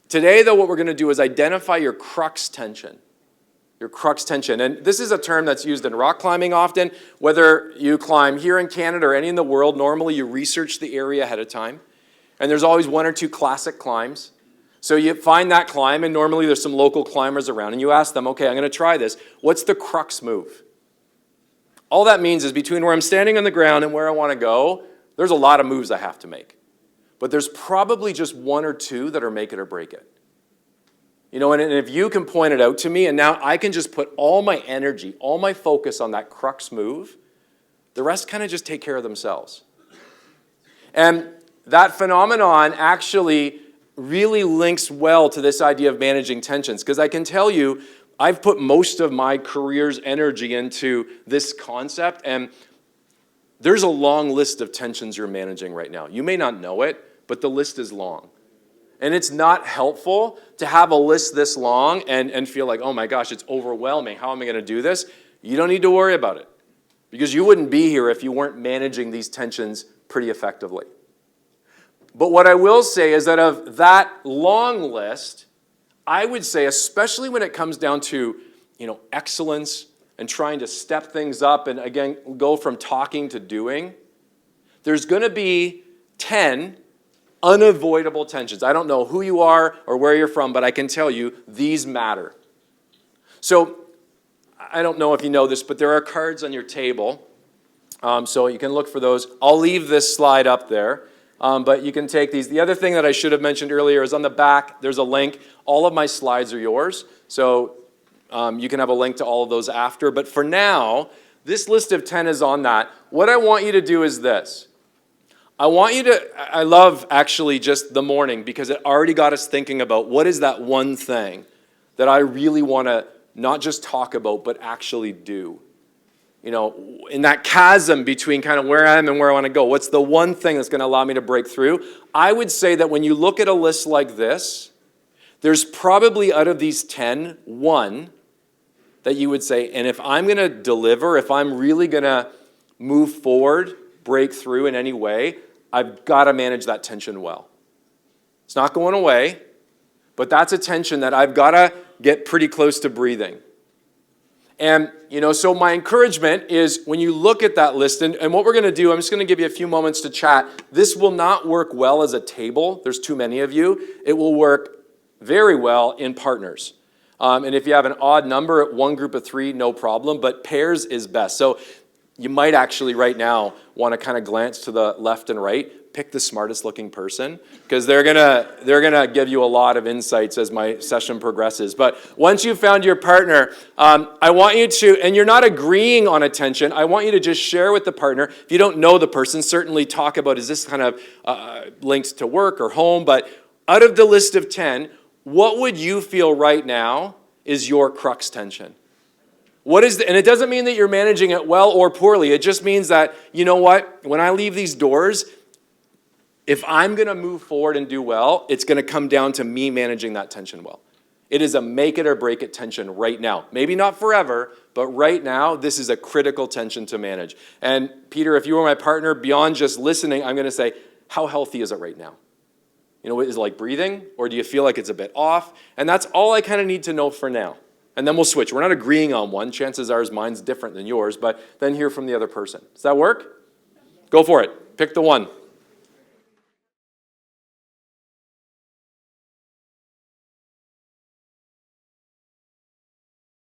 Today, though, what we're going to do is identify your crux tension. Your crux tension. And this is a term that's used in rock climbing often. Whether you climb here in Canada or any in the world, normally you research the area ahead of time. And there's always one or two classic climbs. So you find that climb, and normally there's some local climbers around, and you ask them, okay, I'm going to try this. What's the crux move? All that means is between where I'm standing on the ground and where I want to go, there's a lot of moves I have to make. But there's probably just one or two that are make it or break it. You know, and if you can point it out to me, and now I can just put all my energy, all my focus on that crux move, the rest kind of just take care of themselves. And that phenomenon actually really links well to this idea of managing tensions, because I can tell you, I've put most of my career's energy into this concept, and there's a long list of tensions you're managing right now. You may not know it, but the list is long. And it's not helpful to have a list this long and feel like, oh my gosh, it's overwhelming. How am I going to do this? You don't need to worry about it, because you wouldn't be here if you weren't managing these tensions pretty effectively. But what I will say is that of that long list, I would say, especially when it comes down to, excellence and trying to step things up and, again, go from talking to doing, there's going to be 10 unavoidable tensions. I don't know who you are or where you're from, but I can tell you these matter. So I don't know if you know this, but there are cards on your table, so you can look for those. I'll leave this slide up there, but you can take these. The other thing that I should have mentioned earlier is on the back, there's a link. All of my slides are yours, so you can have a link to all of those after. But for now, this list of 10 is on that. What I want you to do is this. I love actually just the morning, because it already got us thinking about what is that one thing that I really want to not just talk about, but actually do. In that chasm between kind of where I am and where I want to go, what's the one thing that's going to allow me to break through? I would say that when you look at a list like this, there's probably out of these 10, one that you would say, and if I'm going to deliver, if I'm really going to move forward, break through in any way, I've got to manage that tension well. It's not going away, but that's a tension that I've got to get pretty close to breathing. And, so my encouragement is when you look at that list, and what we're going to do, I'm just going to give you a few moments to chat. This will not work well as a table. There's too many of you. It will work very well in partners. And if you have an odd number at one group of three, no problem, but pairs is best. So you might actually right now want to kind of glance to the left and right, pick the smartest looking person, because they're gonna give you a lot of insights as my session progresses. But once you've found your partner, I want you to, and you're not agreeing on a tension, I want you to just share with the partner. If you don't know the person, certainly talk about, is this kind of linked to work or home? But out of the list of 10, what would you feel right now is your crux tension? And it doesn't mean that you're managing it well or poorly. It just means that, you know what, when I leave these doors, if I'm going to move forward and do well, it's going to come down to me managing that tension well. It is a make it or break it tension right now. Maybe not forever, but right now, this is a critical tension to manage. And Peter, if you were my partner, beyond just listening, I'm going to say, how healthy is it right now? Is it like breathing, or do you feel like it's a bit off? And that's all I kind of need to know for now. And then we'll switch. We're not agreeing on one. Chances are mine's different than yours, but then hear from the other person. Does that work? Go for it. Pick the one.